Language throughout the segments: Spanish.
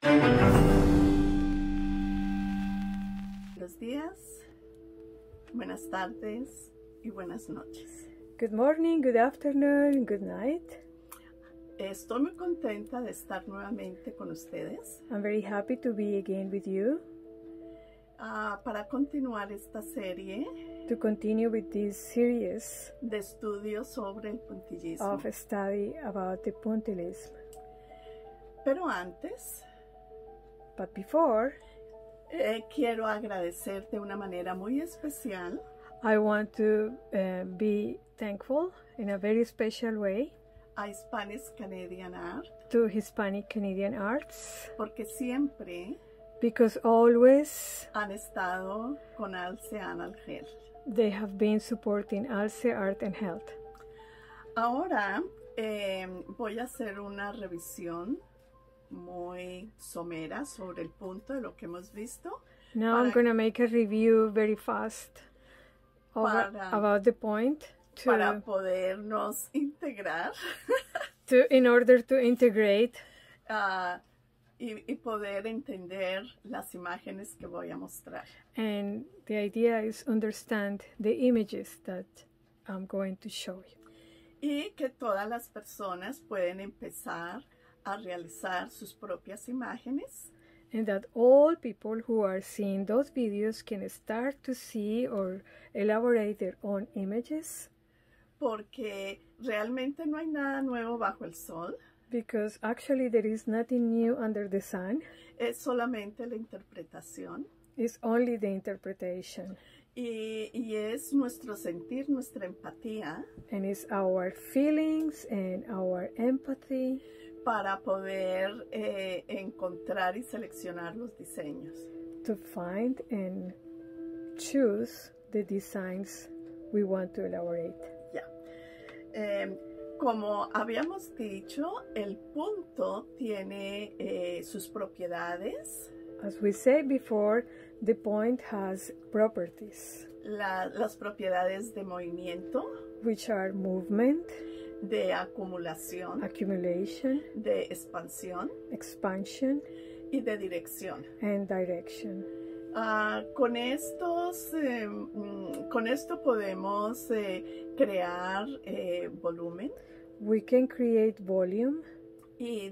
Buenos días, buenas tardes y buenas noches. Good morning, good afternoon, good night. Estoy muy contenta de estar nuevamente con ustedes I'm very happy to be again with you para continuar esta serie to continue with this series de estudios sobre el puntillismo. of study about the Pointillism. Pero antes, But before, quiero agradecer de una manera muy especial I want to be thankful in a very special way a Hispanic Canadian Art to Hispanic Canadian Arts porque siempre because always han estado con Alce Analgel. they have been supporting ALCE Art and Health. Ahora voy a hacer una revisión muy somera sobre el punto de lo que hemos visto Now I'm going to make a review very fast about the point para podernos integrar in order to integrate y poder entender las imágenes que voy a mostrar. and the idea is understand the images that I'm going to show you. Y que todas las personas pueden empezar a realizar sus propias imágenes And that all people who are seeing those videos can start to see or elaborate their own images porque realmente no hay nada nuevo bajo el sol, because actually there is nothing new under the sun. es solamente la interpretación It's only the interpretation y es nuestro sentir, nuestra empatía and it's our feelings and our empathy para poder encontrar y seleccionar los diseños. to find and choose the designs we want to elaborate. Ya. Como habíamos dicho, el punto tiene sus propiedades, As we said before, the point has properties, las propiedades de movimiento, which are movement, de acumulación, accumulation, de expansión expansion, y de dirección. and direction. Con esto podemos crear volumen We can create volume y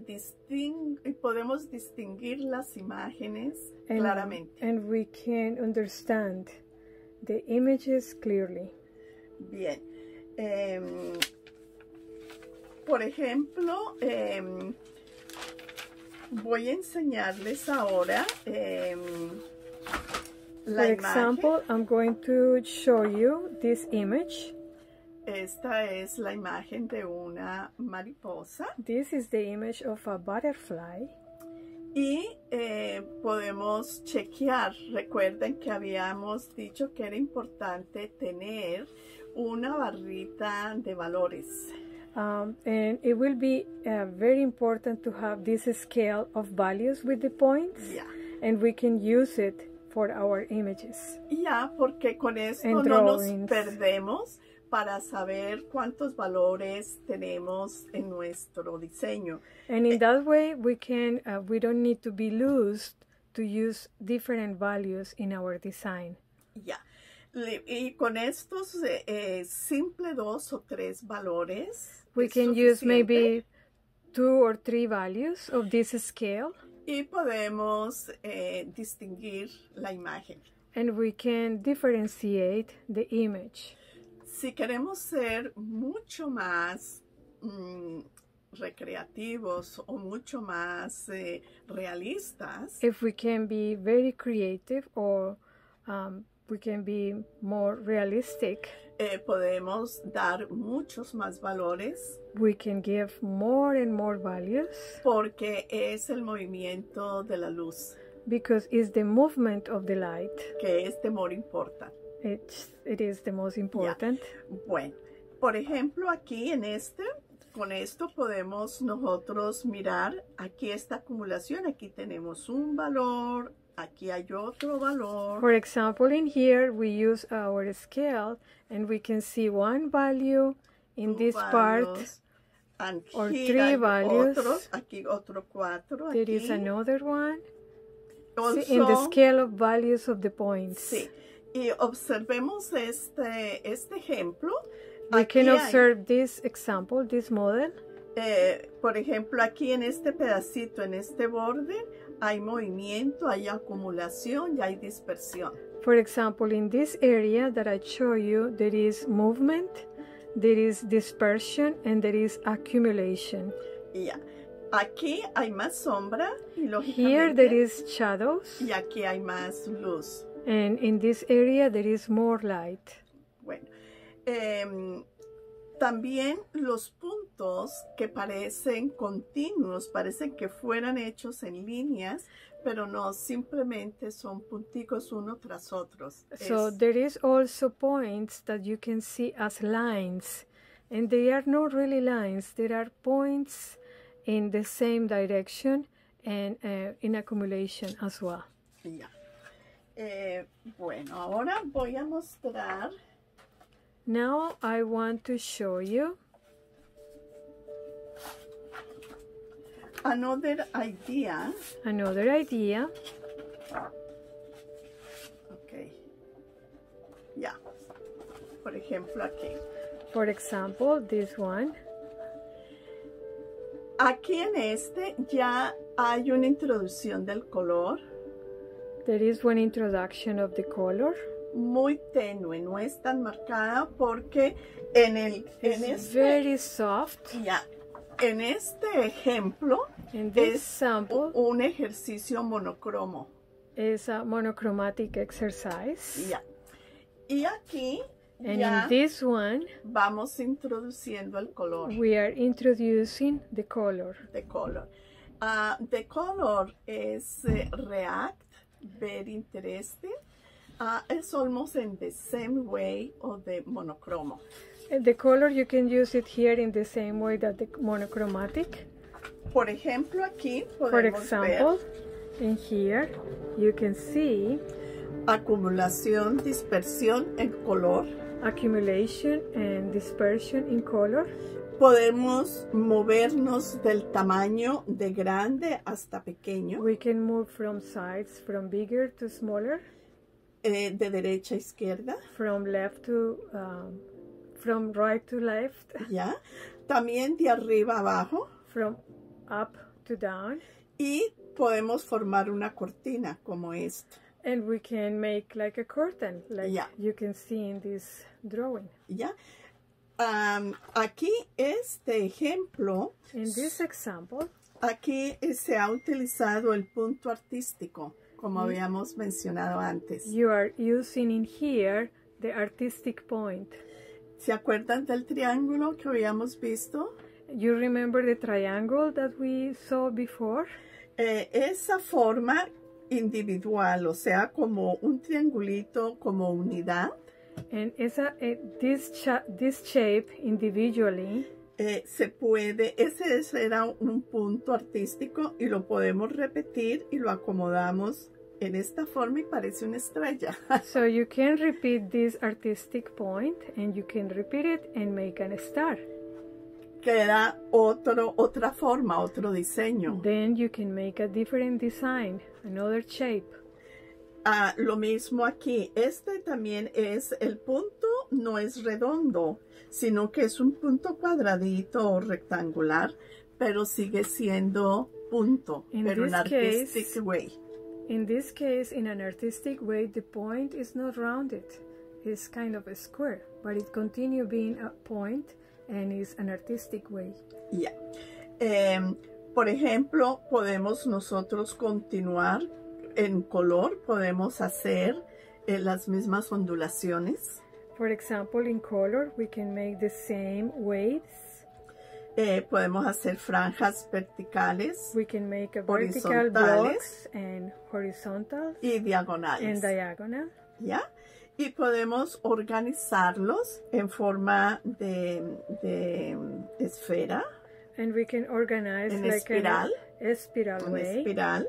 podemos distinguir las imágenes and, claramente. and we can understand the images clearly. Bien. Por ejemplo, voy a enseñarles ahora la For imagen. example, I'm going to show you this image. Esta es la imagen de una mariposa This is the image of a butterfly. y podemos chequear. Recuerden que habíamos dicho que era importante tener una barrita de valores. And it will be very important to have this scale of values with the points, Ya. and we can use it for our images. Ya, porque con esto And no nos drawings. perdemos para saber cuántos valores tenemos en nuestro diseño. And in that way, we can we don't need to be loose to use different values in our design. Ya. Y con estos simple 2 o 3 valores We es can use suficiente maybe 2 or 3 values of this scale, y podemos distinguir la imagen. and we can differentiate the image. Si queremos ser mucho más recreativos o mucho más realistas, If we can be very creative or we can be more realistic, podemos dar muchos más valores we can give more and more values porque es el movimiento de la luz because it's the movement of the light. que es de more importa. It is the most important. Bueno, por ejemplo, aquí con esto podemos nosotros mirar aquí esta acumulación. Aquí tenemos un valor, aquí hay otro valor. For example, in here we use our scale and we can see one value in two this part values, And or here 3 hay values. otros, aquí otro 4. There is another one. Also, See, in the scale of values of the points. Sí, y observemos este ejemplo. We Aquí can hay, observe this example, this model. por ejemplo, aquí en este pedacito, en este borde, hay movimiento, hay acumulación y hay dispersión. For example, in this area that I show you, there is movement, there is dispersion, and there is accumulation. Ya. Aquí hay más sombra y Here lógicamente, there is shadows, y aquí hay más luz. and in this area there is more light. Bueno, también los puntos que parecen continuos, parecen que fueran hechos en líneas, pero no, simplemente son punticos uno tras otros. So there is also points that you can see as lines, and they are not really lines. There are points in the same direction and in accumulation as well. Ya. Bueno, ahora voy a mostrar. Now I want to show you Another idea. Ok. Ya. Por ejemplo, aquí. For example, this one. Aquí en este ya hay una introducción del color. There is one introduction of the color. Muy tenue, no es tan marcada porque en It's very soft. ya, en este ejemplo In this es sample un ejercicio monocromo. is a monochromatic exercise. Ya. Y aquí And ya in this one, vamos introduciendo el color. we are introducing the color. The color. The color is react, very interesting. It's almost in the same way of the monochromo. The color, you can use it here in the same way that the monochromatic. Por ejemplo, aquí For podemos example, ver in here, you can see acumulación, dispersión en color. accumulation and dispersion in color. Podemos movernos del tamaño de grande hasta pequeño, We can move from sides, from bigger to smaller, de derecha a izquierda, from left to, from right to left, ¿ya? También de arriba a abajo, from up to down. y podemos formar una cortina como esta, And we can make like a curtain, like Yeah. you can see in this drawing. ¿ya? Aquí este ejemplo, In this example, aquí se ha utilizado el punto artístico, como habíamos mencionado antes. you are using in here the artistic point. ¿Se acuerdan del triángulo que habíamos visto? You remember the triangle that we saw before? Esa forma individual, o sea, como un triangulito, como unidad, And this shape individually, se puede, ese era un punto artístico y lo podemos repetir y lo acomodamos en esta forma y parece una estrella. so you can repeat this artistic point and you can repeat it and make a star. Queda otra forma, otro diseño. Then you can make a different design, another shape. Lo mismo aquí, este también es, el punto no es redondo, sino que es un punto cuadradito o rectangular, pero sigue siendo punto, In pero en this artistic case- way. In this case, in an artistic way, the point is not rounded. It's kind of a square, but it continues being a point and is an artistic way. Ya. Por ejemplo, podemos nosotros continuar en color, podemos hacer las mismas ondulaciones. For example, in color, we can make the same waves. Podemos hacer franjas verticales We can make a vertical horizontales blocks and horizontal y diagonales. and diagonal. ¿Ya? Y podemos organizarlos en forma de esfera, And we can organize en like espiral, a spiral una way. espiral.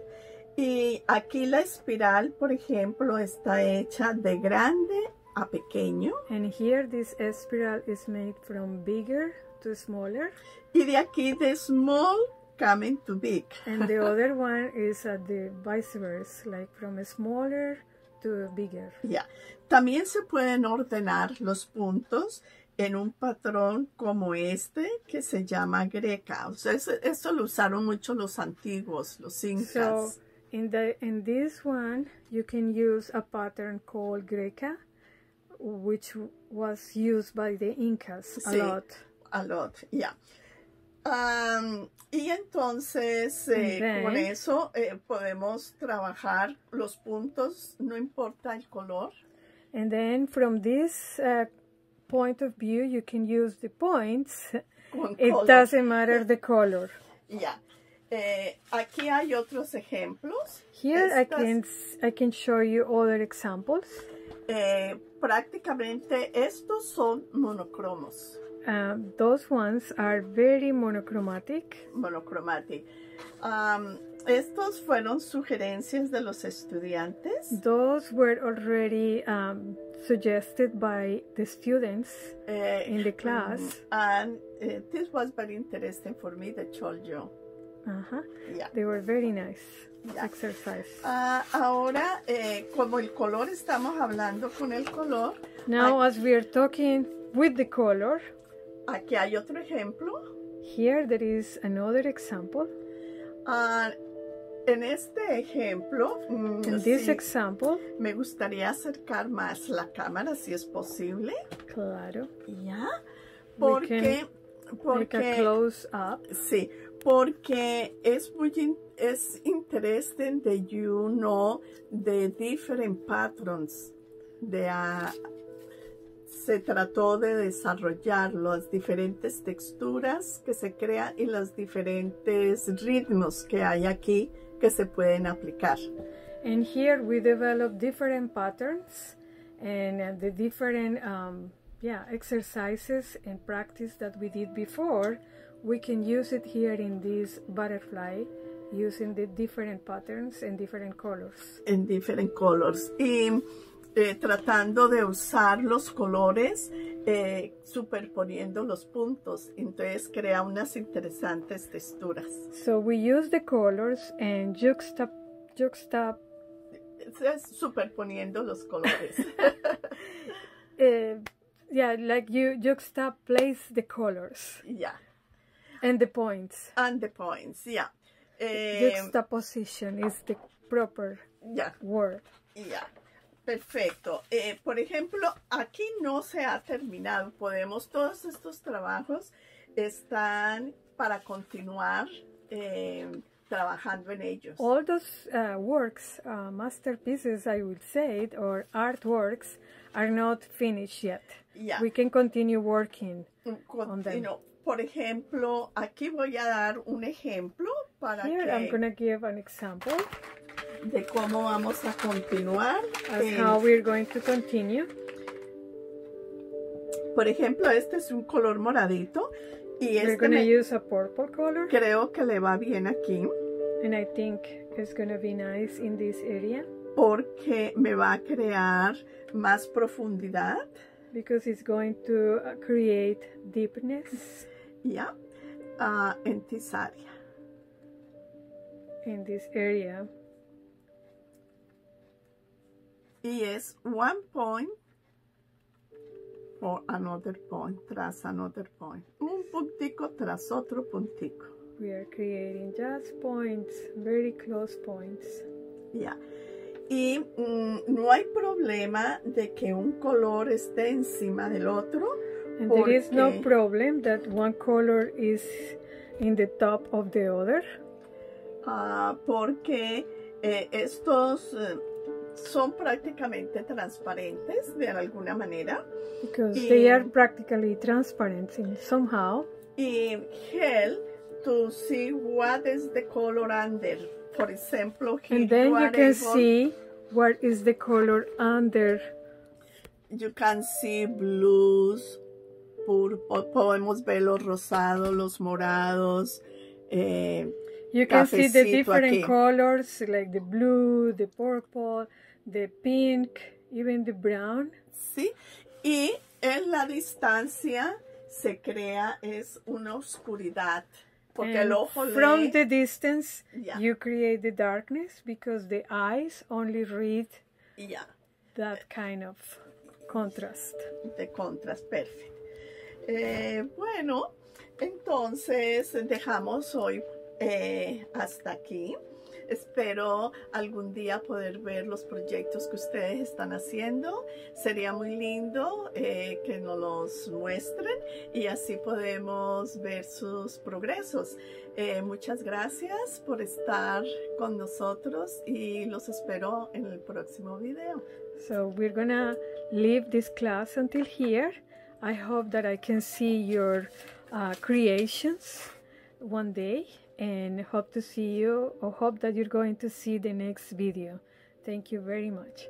Y aquí la espiral, por ejemplo, está hecha de grande a pequeño. And here this spiral is made from bigger to smaller. Y de aquí de small coming to big. And the other one is at the vice versa, like from smaller to bigger. Yeah. También se pueden ordenar los puntos en un patrón como este que se llama greca. O sea, esto lo usaron mucho los antiguos, los incas. So in this one, you can use a pattern called greca, which was used by the Incas a lot. A lot, yeah. Y entonces con eso podemos trabajar los puntos, no importa el color. And then from this point of view, you can use the points. It doesn't matter the color. Yeah. Aquí hay otros ejemplos. Here I can show you other examples. Prácticamente estos son monocromos. Those ones are very monochromatic. Monochromatic. Estos fueron sugerencias de los estudiantes. Those were already suggested by the students in the class. And this was very interesting for me, the cholyo. Yeah. They were very nice exercise. Ahora, como el color, estamos hablando con el color. Now, as we are talking with the color, aquí hay otro ejemplo. Here there is another example. En este ejemplo, in this example, me gustaría acercar más la cámara si es posible. Claro. Ya. Porque make a close up. Sí, porque es interesting that you know the different patterns. Se trató de desarrollar las diferentes texturas que se crean y los diferentes ritmos que hay aquí que se pueden aplicar. And here we develop different patterns and the different exercises and practice that we did before. We can use it here in this butterfly using the different patterns and different colors. En different colors. Y tratando de usar los colores, superponiendo los puntos. Entonces crea unas interesantes texturas. So we use the colors and superponiendo los colores. Like you juxtapose the colors. Yeah. And the points. And the points, yeah. Juxtaposition is the proper word. Yeah. Perfecto. Por ejemplo, aquí no se ha terminado. Todos estos trabajos están para continuar trabajando en ellos. All those works, masterpieces, I would say, or artworks, are not finished yet. Yeah. We can continue working on them. Por ejemplo, aquí voy a dar un ejemplo para Here I'm going to give an example de cómo vamos a continuar. How we're going to continue. Por ejemplo, este es un color moradito y we're going to use a purple color. Creo que le va bien aquí. And I think it's going to be nice in this area. Porque me va a crear más profundidad. Because it's going to create deepness. Yeah. En this area. In this area. Y es one point for another point, tras another point. Un puntico tras otro puntico. We are creating just points, very close points. Yeah. Y no hay problema de que un color esté encima del otro. And there is no problem that one color is in the top of the other. Porque estos son prácticamente transparentes de alguna manera. Because they are practically transparent somehow. Y help to see what is the color under. For example, here and then you can see what is the color under. You can see blues, purple, podemos ver los rosados, los morados. You can see the different colors like the blue, the purple, the pink, even the brown. Sí, y en la distancia se crea es una oscuridad. Porque el And ojo from lee, the distance, yeah, you create the darkness because the eyes only read yeah, that kind of contrast. de contrast, perfecto. Bueno, entonces dejamos hoy hasta aquí. Espero algún día poder ver los proyectos que ustedes están haciendo. Sería muy lindo que nos los muestren y así podemos ver sus progresos. Muchas gracias por estar con nosotros y los espero en el próximo video. So we're gonna leave this class until here. I hope that I can see your creations one day, and hope to see you, or hope that you're going to see the next video. Thank you very much.